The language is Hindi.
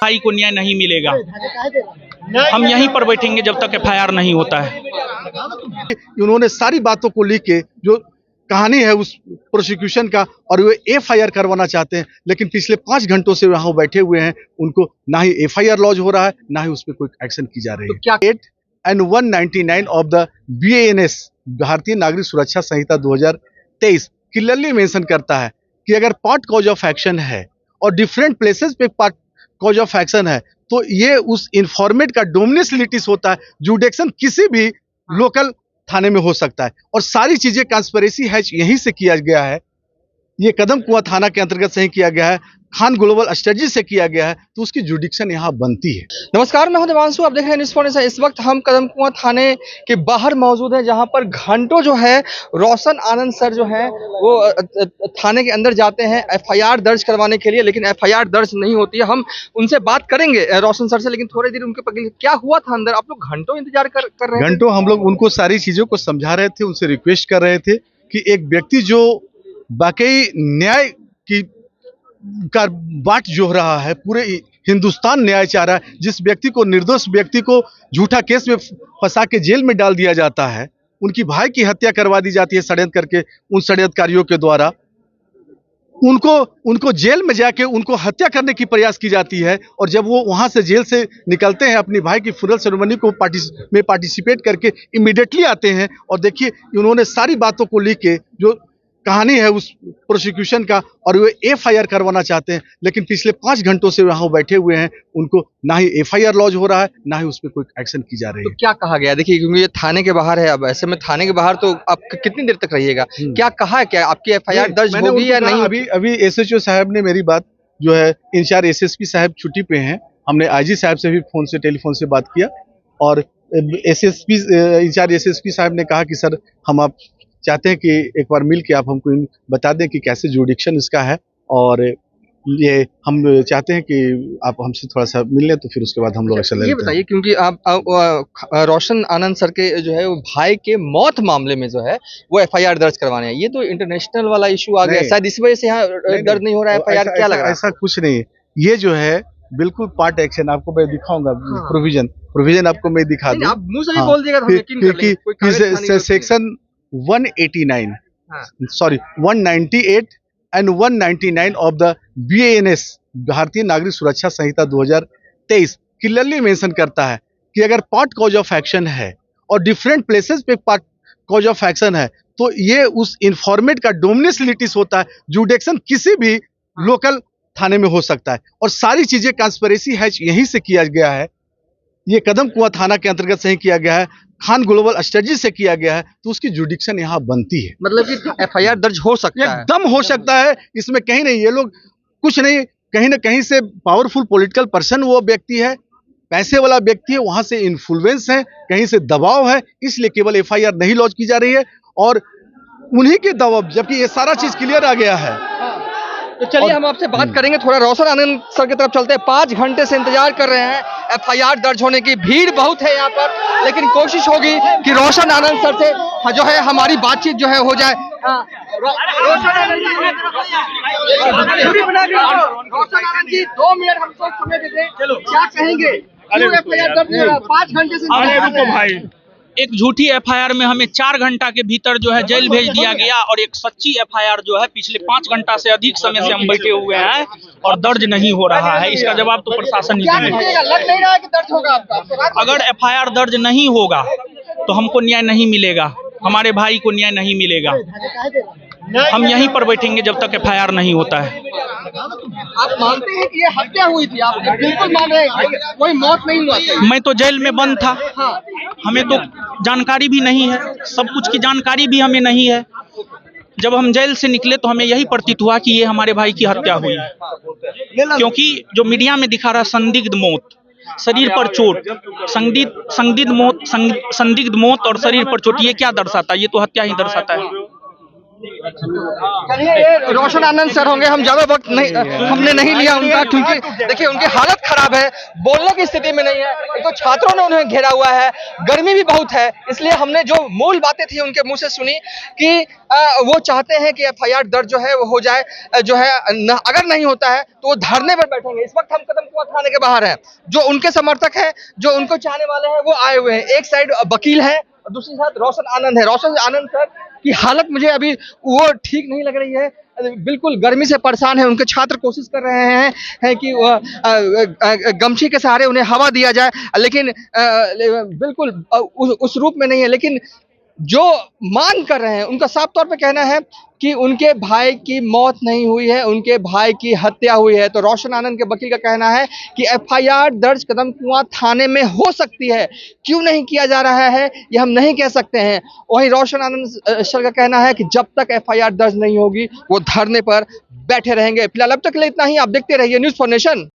भाई को न्याय नहीं मिलेगा। हम यहीं पर बैठेंगे जब तक एफआईआर नहीं होता है। उन्होंने सारी बातों को लिख के जो कहानी है उस प्रोसिक्यूशन का, और वो एफआईआर करवाना चाहते हैं, लेकिन पिछले 5 घंटों से वहां बैठे हुए हैं, उनको ना ही एफआईआर लॉन्च हो रहा है, ना ही उस पर कोई एक्शन की जा रही है। क्या 8 and 199 ऑफ द BANS भारतीय नागरिक सुरक्षा संहिता 2023 क्लियरली मेंशन करता है कि अगर पार्ट कॉज ऑफ एक्शन है और डिफरेंट प्लेसेस पे पार्ट कॉज ऑफ एक्शन है, तो ये उस इंफॉर्मेट का डोमिनेंस लिटिस होता है। जुडिक्शन किसी भी लोकल थाने में हो सकता है, और सारी चीजें कंस्पिरेसी हैच यहीं से किया गया है। ये कदम कुआं थाना के अंतर्गत से ही किया गया है, खान ग्लोबल स्ट्रेटजी से किया गया है, तो उसकी जुडिक्शन यहाँ बनती है। नमस्कार, मैं हूं देवांशु, आप देख रहे हैं न्यूज़ पॉइंट। इस वक्त हम कदम कुआं थाने के बाहर मौजूद हैं, जहां पर घंटों जो है रोशन आनंद सर जो हैं वो थाने के अंदर जाते हैं एफआईआर दर्ज करवाने के लिए, लेकिन एफआईआर दर्ज नहीं होती है। हम उनसे बात करेंगे रोशन सर से, लेकिन थोड़ी देर उनके पकड़ क्या हुआ था अंदर। आप लोग घंटों इंतजार कर रहे थे? घंटों हम लोग उनको सारी चीजों को समझा रहे थे, उनसे रिक्वेस्ट कर रहे थे कि एक व्यक्ति जो वाकई न्याय की का बाट जोह रहा है, पूरे हिंदुस्तान न्याय चाह रहा है, जिस व्यक्ति को, निर्दोष व्यक्ति को झूठा केस में फंसा के जेल में डाल दिया जाता है, उनकी भाई की हत्या करवा दी जाती है षड्यंत्र करके, उन षड्यंत्रकारियों के द्वारा उनको जेल में जाके उनको हत्या करने की प्रयास की जाती है, और जब वो वहां से जेल से निकलते हैं, अपनी भाई की फुनरल सेरेमनी को पार्टिसिपेट करके इमीडिएटली आते हैं, और देखिए उन्होंने सारी बातों को लिख के जो कहानी है उस प्रोसिक्यूशन का, और वो एफआईआर करवाना चाहते हैं, लेकिन पिछले 5 घंटों से वहां बैठे हुए हैं, उनको ना ही एफआईआर लॉन्च हो रहा है, ना ही उस पर कोई एक्शन की जा रही है। तो क्या कहा गया? देखिए, क्योंकि ये थाने के बाहर है, अब ऐसे में थाने के बाहर तो आप कितनी देर तक रहिएगा? क्या कहा है, क्या आपकी एफआईआर दर्ज होगी या नहीं? अभी एसएचओ साहब ने मेरी बात जो है, इंचार्ज एसएसपी साहब छुट्टी पे हैं, हमने आईजी साहब से भी टेलीफोन से बात किया, और इंचार्ज एसएसपी साहब ने कहा कि सर, हम आप चाहते हैं कि एक बार मिल के आप हमको बता दें कि कैसे जुडिक्शन इसका है, और ये हम चाहते हैं कि आप हमसे थोड़ा सा मिल लें, तो फिर उसके बाद हम लोग एक्शन लेते हैं। ये बताइए, क्योंकि आप रोशन आनंद सर के जो है वो भाई के मौत मामले में जो है वो एफआईआर दर्ज करवाने हैं, ये तो इंटरनेशनल वाला इशू आ गया, शायद इस वजह से यहाँ दर्ज नहीं हो रहा है एफआईआर। क्या लग रहा है? ऐसा कुछ नहीं, ये जो है बिल्कुल पार्ट एक्शन, आपको मैं दिखाऊंगा। प्रोविजन आपको मैं दिखा दूं, आप मुंह से भी बोल दिएगा, section 189 sorry 198 and 199 of the BANS भारतीय नागरिक सुरक्षा संहिता 2023 क्लियरली मेंशन करता है कि अगर पार्ट कॉज ऑफ एक्शन है और डिफरेंट प्लेसेस पे पार्ट कॉज ऑफ एक्शन है, तो ये उस इंफॉर्मेट का डोमिनेंस लिटिस होता है। जुडिक्शन किसी भी लोकल थाने में हो सकता है, और सारी चीजें कंस्पिरेसी हैच यहीं से किया गया है। ये कदम कुआं थाना के अंतर्गत से ही किया गया है, खान ग्लोबल स्ट्रेटजी से किया गया है, तो उसकी जुडिक्शन यहाँ बनती है। मतलब कि एफआईआर दर्ज हो सकता है, एकदम हो सकता है, इसमें कहीं नहीं। ये लोग कुछ नहीं, कहीं ना कहीं से पावरफुल पॉलिटिकल पर्सन वो व्यक्ति है, पैसे वाला व्यक्ति है, वहां से इन्फ्लुएंस है, कहीं से दबाव है, इसलिए केवल एफआईआर नहीं लॉन्च की जा रही है, और उन्हीं के दबाव, जबकि ये सारा चीज क्लियर आ गया है। तो चलिए हम आपसे बात करेंगे, थोड़ा रोशन आनंद सर की तरफ चलते हैं। 5 घंटे से इंतजार कर रहे हैं एफआईआर दर्ज होने की, भीड़ बहुत है यहाँ पर, लेकिन कोशिश होगी कि रोशन आनंद सर से जो है हमारी बातचीत जो है हो जाए। रोशन आनंद जी, 2 मिनट हमको समय दे दें, क्या कहेंगे? एफआईआर दर्ज हो रहा है, 5 घंटे से भाई, एक झूठी एफआईआर में हमें 4 घंटा के भीतर जो है जेल भेज दिया गया, और एक सच्ची एफआईआर जो है पिछले 5 घंटा से अधिक समय से हम बैठे हुए हैं और दर्ज नहीं हो रहा है। इसका जवाब तो प्रशासन ही देगा। लग नहीं रहा है कि दर्ज होगा आपका? अगर एफआईआर दर्ज नहीं होगा तो हमको न्याय नहीं मिलेगा, हमारे भाई को न्याय नहीं मिलेगा। हम यहीं पर बैठेंगे जब तक एफआईआर नहीं होता है। आप मानते हैं कि ये हत्या हुई थी? आप बिल्कुल मान रहे हैं, कोई मौत नहीं हुआ था? मैं तो जेल में बंद था, हमें तो जानकारी भी नहीं है, सब कुछ की जानकारी भी हमें नहीं है। जब हम जेल से निकले तो हमें यही प्रतीत हुआ कि ये हमारे भाई की हत्या हुई, क्योंकि जो मीडिया में दिखा रहा संदिग्ध मौत, शरीर पर चोट, संदिग्ध मौत और शरीर पर चोट, ये क्या दर्शाता है? ये तो हत्या ही दर्शाता है। चलिए, रोशन आनंद सर होंगे, हम ज्यादा वक्त नहीं हमने नहीं लिया उनका, क्योंकि देखिए उनकी हालत खराब है, बोलने की स्थिति में नहीं है। एक तो छात्रों ने उन्हें घेरा हुआ है, गर्मी भी बहुत है, इसलिए हमने जो मूल बातें थी उनके मुंह से सुनी कि वो चाहते हैं कि एफआईआर दर्ज जो है वो हो जाए, जो है अगर नहीं होता है तो वो धरने पर बैठेंगे। इस वक्त हम कदम कुआं थाने के बाहर हैं, जो उनके समर्थक हैं, जो उनको चाहने वाले हैं, वो आए हुए हैं। एक साइड वकील है और दूसरी साइड रोशन आनंद है। रोशन आनंद सर की हालत मुझे अभी वो ठीक नहीं लग रही है, बिल्कुल गर्मी से परेशान है। उनके छात्र कोशिश कर रहे हैं कि गमछी के सहारे उन्हें हवा दिया जाए, लेकिन बिल्कुल उस रूप में नहीं है। लेकिन जो मांग कर रहे हैं उनका साफ तौर पे कहना है कि उनके भाई की मौत नहीं हुई है, उनके भाई की हत्या हुई है। तो रोशन आनंद के वकील का कहना है कि एफआईआर दर्ज कदम कुआं थाने में हो सकती है, क्यों नहीं किया जा रहा है ये हम नहीं कह सकते हैं। वहीं रोशन आनंद सर का कहना है कि जब तक एफआईआर दर्ज नहीं होगी वो धरने पर बैठे रहेंगे। फिलहाल अब तक के लिए इतना ही। आप देखते रहिए न्यूज़ फॉर नेशन।